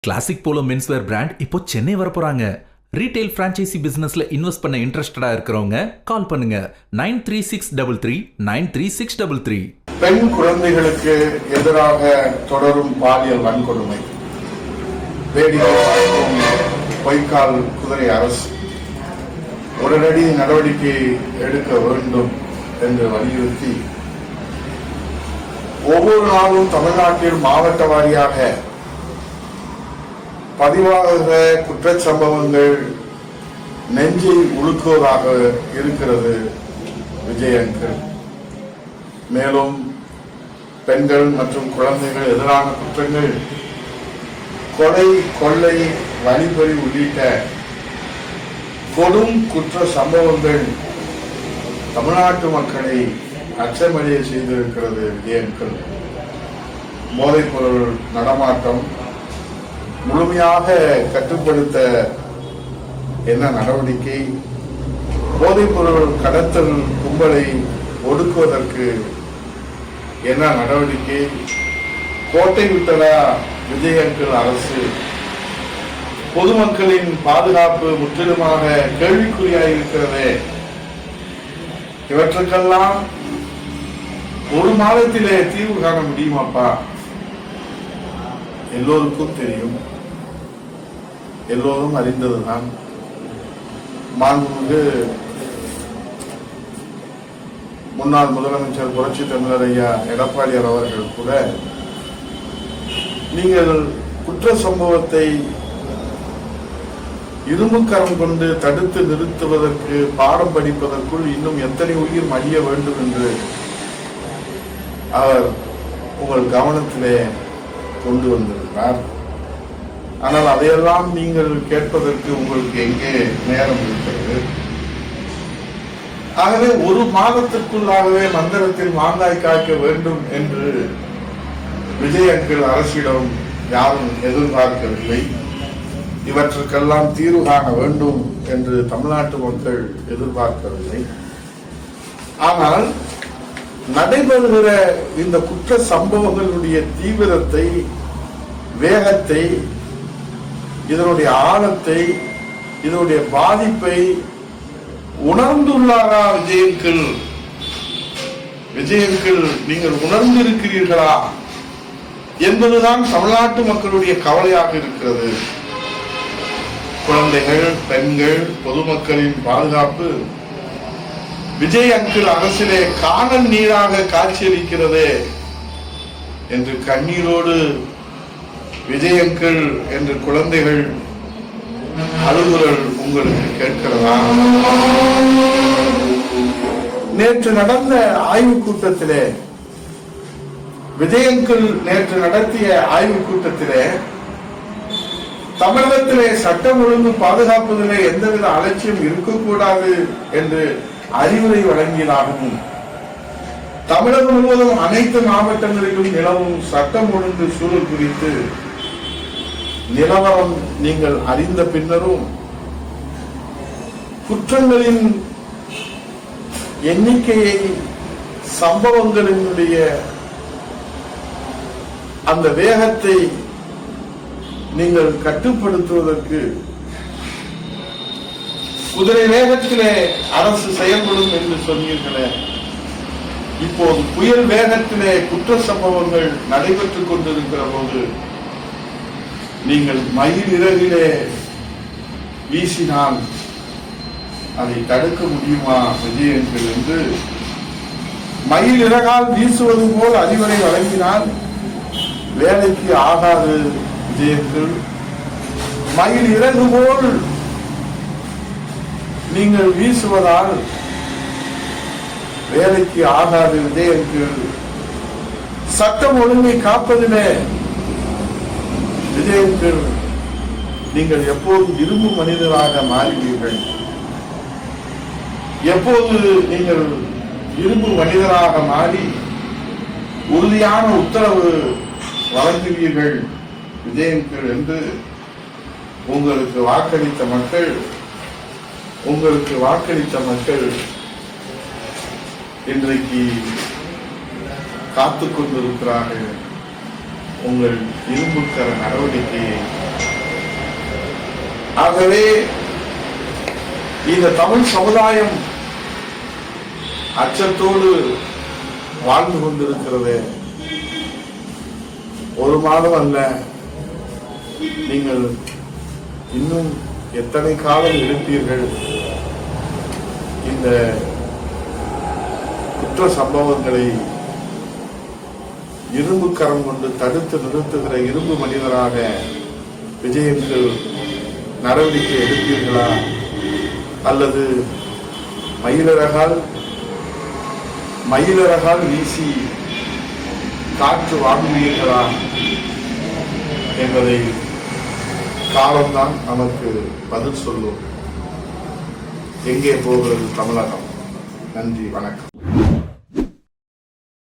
Classic polo menswear brand இப்போ சென்னை வர போறாங்க. ரீட்டைல் பிரான்ச்சைசி பிசினஸ்ல இன்வெஸ்ட் பண்ண இன்ட்ரெஸ்டடா இருக்கிறவங்க கால் பண்ணுங்க 9363393633. பெண் குழந்தைகளுக்கு எதிராக தொடரும் பாலியல் வன்கொடுமை, வேடிக்கை பார்க்கும் பொய்க்கால் குதிரை அரசு உடனடி நடவடிக்கை எடுக்க வேண்டும் என்று வலியுறுத்தி ஒவ்வொரு நாளும் தமிழ்நாட்டில் மாவட்ட வாரியாக பதிவாக குற்றச்சம்பவங்கள் நெஞ்சை உழுக்குவதாக இருக்கிறது விஜயங்கள். மேலும் பெண்கள் மற்றும் குழந்தைகள் எதிரான குற்றங்கள், கொலை, கொள்ளை, வழிபறி உள்ளிட்ட கொடும் குற்ற சம்பவங்கள் தமிழ்நாட்டு மக்களை அச்சமடைய செய்திருக்கிறது விஜயங்கள். போதைப்பொருள் நடமாட்டம் முழுமையாக கட்டுப்படுத்த என்ன நடவடிக்கை, போதைப்பொருள் கடத்தல் கும்பலை ஒடுக்குவதற்கு என்ன நடவடிக்கை, கோட்டை விட்டதா விஜயங்கள் அரசு, பொதுமக்களின் பாதுகாப்பு முற்றிலுமாக கேள்விக்குறியாயிருக்கிறது. இவற்றுக்கெல்லாம் ஒரு மாதத்திலே தீர்வு காண முடியுமாப்பா? எல்லோருக்கும் தெரியும், எல்லோரும் அறிந்ததுதான். மாண்புமிகு முன்னாள் முதலமைச்சர் புரட்சி தமிழர் ஐயா எடப்பாடியார் அவர்கள் கூட நீங்கள் குற்ற சம்பவத்தை இரும்புக்கரம் கொண்டு தடுத்து நிறுத்துவதற்கு பாடம் படிப்பதற்குள் இன்னும் எத்தனை உயிர் மடிய வேண்டும் என்று அவர் உங்கள் கவனத்திலே கொண்டு வந்திருக்கிறார். ஆனால் அதையெல்லாம் நீங்கள் கேட்பதற்கு உங்களுக்கு எங்கே நேரம் இருக்கிறது? ஆகவே ஒரு மாதத்திற்குள்ளாகவே மந்திரத்தில் மாங்காய் காய்க்க வேண்டும் என்று விஜயங்கள் அரசிடம் யாரும் எதிர்பார்க்கவில்லை. இவற்றுக்கெல்லாம் தீர்வு காண வேண்டும் என்று தமிழ்நாட்டு மக்கள் எதிர்பார்க்கவில்லை. ஆனால் நடைபெறுகிற இந்த குற்ற சம்பவங்களுடைய தீவிரத்தை, வேகத்தை, இதனுடைய ஆழத்தை, இதனுடைய பாதிப்பை உணர்ந்துள்ளாரா விஜயங்கள்? விஜயங்கள் நீங்கள் உணர்ந்திருக்கிறீர்களா என்பதுதான் தமிழ்நாட்டு மக்களுடைய கவலையாக இருக்கிறது. குழந்தைகள், பெண்கள், பொதுமக்களின் பாதுகாப்பு விஜய் அங்கிள் அரசிலே காணல் நீராக காட்சியளிக்கிறது என்று கண்ணீரோடு விஜய் அங்கிள் என்று குழந்தைகள் அழுகுரல் உங்களுக்கு கேட்கிறதா? நேற்று நடந்த ஆய்வு கூட்டத்திலே, விஜய் அங்கிள் நேற்று நடத்திய ஆய்வு கூட்டத்திலே தமிழகத்திலே சட்டம் ஒழுங்கு பாதுகாப்பதிலே எந்தவித அலட்சியம் இருக்கக்கூடாது என்று அறிவுரை வழங்கியதாகவும், தமிழகம் முழுவதும் அனைத்து மாவட்டங்களிலும் நிலவும் சட்டம் ஒழுங்கு சூழல் குறித்து நிலவரம் நீங்கள் அறிந்த பின்னரும் குற்றங்களின் எண்ணிக்கையை, சம்பவங்களினுடைய அந்த வேகத்தை நீங்கள் கட்டுப்படுத்துவதற்கு குதிரை வேகத்திலே அரசு செயல்படும் என்று சொன்னீர்களே, இப்போது புயல் வேகத்திலே குற்ற சம்பவங்கள் நடைபெற்றுக் கொண்டிருக்கிற போது நீங்கள் மயில் இறகிலே வீசினால் அதை தடுக்க முடியுமா விஜயங்கள் என்று மயில் இறகால் வீசுவது போல் அறிவுரை வழங்கினால் வேலைக்கு ஆகாது விஜயங்கள். மயில் இறகு போல் நீங்கள் வீசுவதால் வேலைக்கு ஆகாது விஜயங்கள். சட்டம் ஒழுங்கை காப்பதிலே விஜயங்கள் நீங்கள் எப்போதும் இரும்பு மனிதராக மாறினீர்கள். எப்போது நீங்கள் இரும்பு மனிதராக மாறி உறுதியான உத்தரவு வழங்குவீர்கள் விஜயங்கள் என்று உங்களுக்கு வாக்களித்த மக்கள் இன்றைக்கு காத்துக் கொண்டிருக்கிறார்கள் உங்கள் இரும்புக்கர நடவடிக்கையை ஆகவே இந்த தமிழ் சமுதாயம் அச்சத்தோடு வாழ்ந்து கொண்டிருக்கிறது. ஒரு மாதம் அல்ல, நீங்கள் இன்னும் எத்தனை காலம் இருப்பீர்கள்? இந்த குற்ற சம்பவங்களை இரும்பு கரம் கொண்டு தடுத்து நிறுத்துகிற இரும்பு மனிதராக விஜயங்கள் நடவடிக்கை எடுப்பீர்களா, அல்லது மயிலரகால் வீசி காற்று வாங்குவீர்களா என்பதை காலம்தான் நமக்கு பதில் சொல்லும். எங்கே போகிறது தமிழகம்? நன்றி, வணக்கம்.